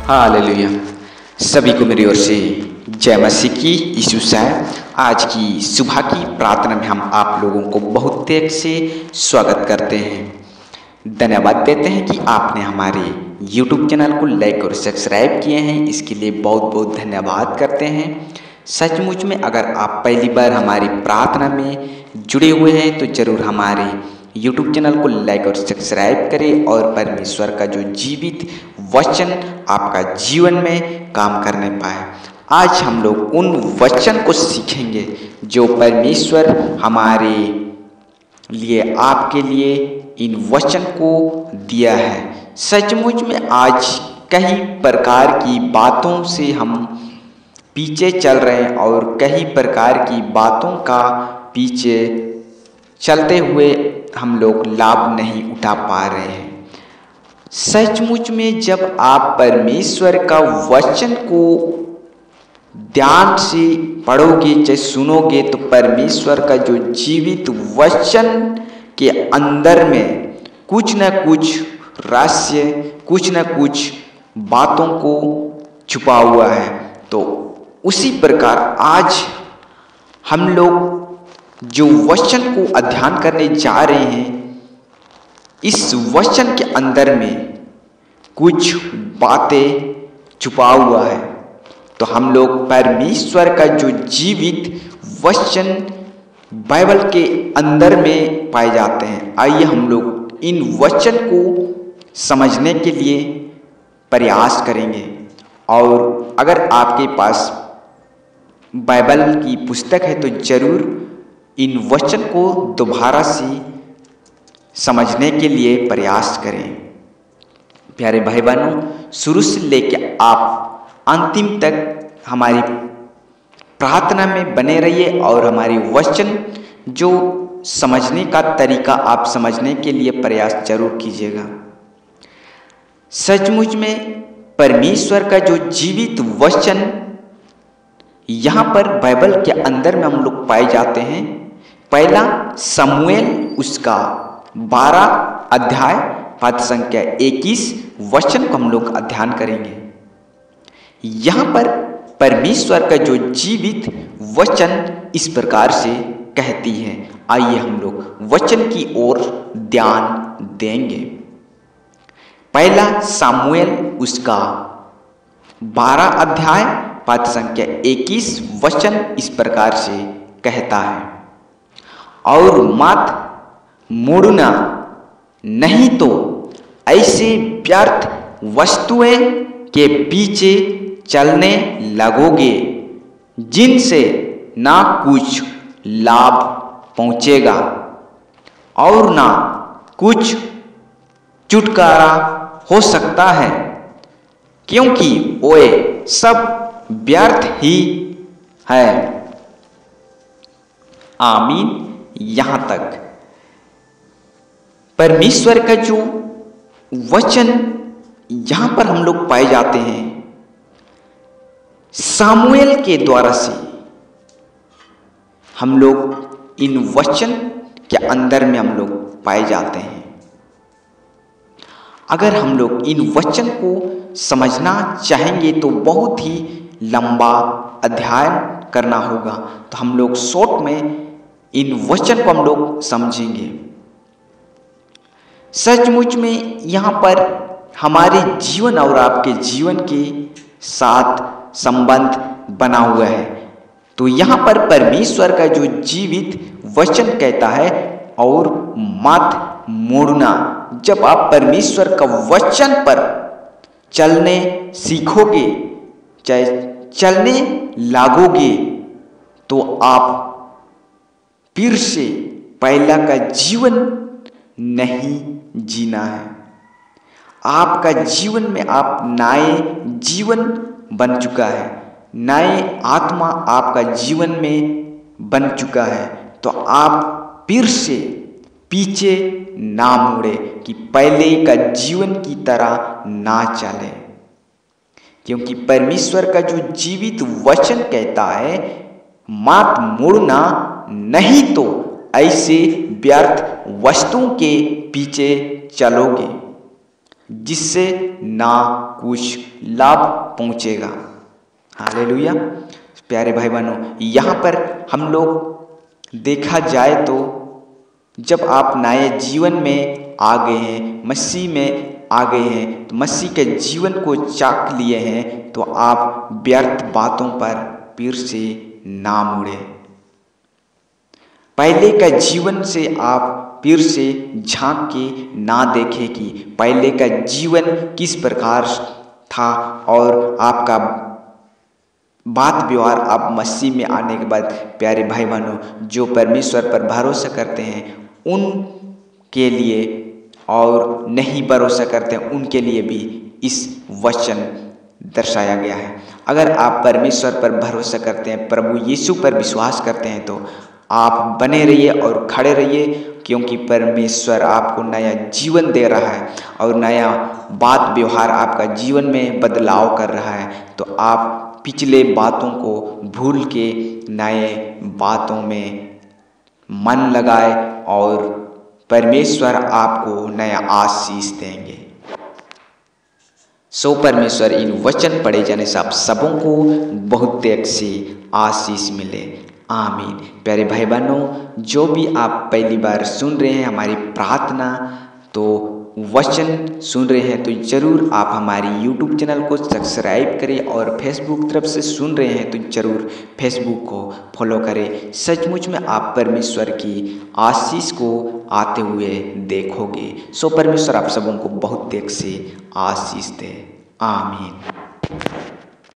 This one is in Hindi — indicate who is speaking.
Speaker 1: हालेलुया। सभी को मेरी ओर से जय मसीह की यीशु साहब। आज की सुबह की प्रार्थना में हम आप लोगों को बहुत तेज से स्वागत करते हैं। धन्यवाद देते हैं कि आपने हमारे YouTube चैनल को लाइक और सब्सक्राइब किए हैं। इसके लिए बहुत बहुत धन्यवाद करते हैं। सचमुच में अगर आप पहली बार हमारी प्रार्थना में जुड़े हुए हैं तो ज़रूर हमारे YouTube चैनल को लाइक और सब्सक्राइब करें और परमेश्वर का जो जीवित वचन आपका जीवन में काम करने पाए। आज हम लोग उन वचन को सीखेंगे जो परमेश्वर हमारे लिए आपके लिए इन वचन को दिया है। सचमुच में आज कई प्रकार की बातों से हम पीछे चल रहे हैं और कई प्रकार की बातों का पीछे चलते हुए हम लोग लाभ नहीं उठा पा रहे हैं। सचमुच में जब आप परमेश्वर का वचन को ध्यान से पढ़ोगे चाहे सुनोगे तो परमेश्वर का जो जीवित वचन के अंदर में कुछ न कुछ रहस्य, कुछ न कुछ बातों को छुपा हुआ है। तो उसी प्रकार आज हम लोग जो वचन को अध्ययन करने जा रहे हैं, इस वचन के अंदर में कुछ बातें छुपा हुआ है। तो हम लोग परमेश्वर का जो जीवित वचन बाइबल के अंदर में पाए जाते हैं। आइए हम लोग इन वचन को समझने के लिए प्रयास करेंगे। और अगर आपके पास बाइबल की पुस्तक है तो जरूर इन वचन को दोबारा से समझने के लिए प्रयास करें। प्यारे भाई बहनों, शुरू से लेकर आप अंतिम तक हमारी प्रार्थना में बने रहिए और हमारी वचन जो समझने का तरीका आप समझने के लिए प्रयास जरूर कीजिएगा। सचमुच में परमेश्वर का जो जीवित वचन यहाँ पर बाइबल के अंदर में हम लोग पाए जाते हैं। पहला शमूएल उसका 12 अध्याय पद संख्या 21 वचन को हम लोग अध्ययन करेंगे। यहाँ पर परमेश्वर का जो जीवित वचन इस प्रकार से कहती है। आइए हम लोग वचन की ओर ध्यान देंगे। पहला शमूएल उसका 12 अध्याय पद संख्या 21 वचन इस प्रकार से कहता है, और मत मुड़ना, नहीं तो ऐसे व्यर्थ वस्तुएं के पीछे चलने लगोगे जिनसे ना कुछ लाभ पहुंचेगा और ना कुछ छुटकारा हो सकता है, क्योंकि वे सब व्यर्थ ही है। आमीन। यहाँ तक परमेश्वर का जो वचन यहाँ पर हम लोग पाए जाते हैं, शमूएल के द्वारा से हम लोग इन वचन के अंदर में हम लोग पाए जाते हैं। अगर हम लोग इन वचन को समझना चाहेंगे तो बहुत ही लंबा अध्ययन करना होगा। तो हम लोग शॉर्ट में इन वचन को हम लोग समझेंगे। सचमुच में यहाँ पर हमारे जीवन और आपके जीवन के साथ संबंध बना हुआ है। तो यहाँ पर परमेश्वर का जो जीवित वचन कहता है, और मत मुड़ना। जब आप परमेश्वर का वचन पर चलने सीखोगे, चाहे चलने लागोगे, तो आप फिर से पहला का जीवन नहीं जीना है। आपका जीवन में आप नए जीवन बन चुका है, नए आत्मा आपका जीवन में बन चुका है। तो आप फिर से पीछे ना मुड़े कि पहले का जीवन की तरह ना चले, क्योंकि परमेश्वर का जो जीवित वचन कहता है, मत मुड़ना, नहीं तो ऐसे व्यर्थ वस्तुओं के पीछे चलोगे। जिससे ना कुछ लाभ पहुंचेगा। हालेलुया। प्यारे भाई बहनों, यहाँ पर हम लोग देखा जाए तो जब आप नए जीवन में आ गए हैं, मसीह में आ गए हैं, तो मसीह के जीवन को चाक लिए हैं, तो आप व्यर्थ बातों पर फिर से ना मुड़े। पहले का जीवन से आप फिर से झांक के ना देखें कि पहले का जीवन किस प्रकार था और आपका बात व्यवहार आप मसीह में आने के बाद। प्यारे भाई बहनों, जो परमेश्वर पर भरोसा करते हैं उनके लिए, और नहीं भरोसा करते हैं उनके लिए भी इस वचन दर्शाया गया है। अगर आप परमेश्वर पर भरोसा करते हैं, प्रभु यीशु पर विश्वास करते हैं, तो आप बने रहिए और खड़े रहिए, क्योंकि परमेश्वर आपको नया जीवन दे रहा है और नया बात व्यवहार आपका जीवन में बदलाव कर रहा है। तो आप पिछले बातों को भूल के नए बातों में मन लगाए और परमेश्वर आपको नया आशीष देंगे। सो परमेश्वर इन वचन पढ़े जाने से आप सबों को बहुत तेज से आशीष मिले। आमीन। प्यारे भाई बहनों, जो भी आप पहली बार सुन रहे हैं हमारी प्रार्थना, तो वचन सुन रहे हैं, तो ज़रूर आप हमारी YouTube चैनल को सब्सक्राइब करें, और फेसबुक तरफ से सुन रहे हैं तो ज़रूर फेसबुक को फॉलो करें। सचमुच में आप परमेश्वर की आशीष को आते हुए देखोगे। सो परमेश्वर आप सबों को बहुत तेज से आशीष दे। आमीन।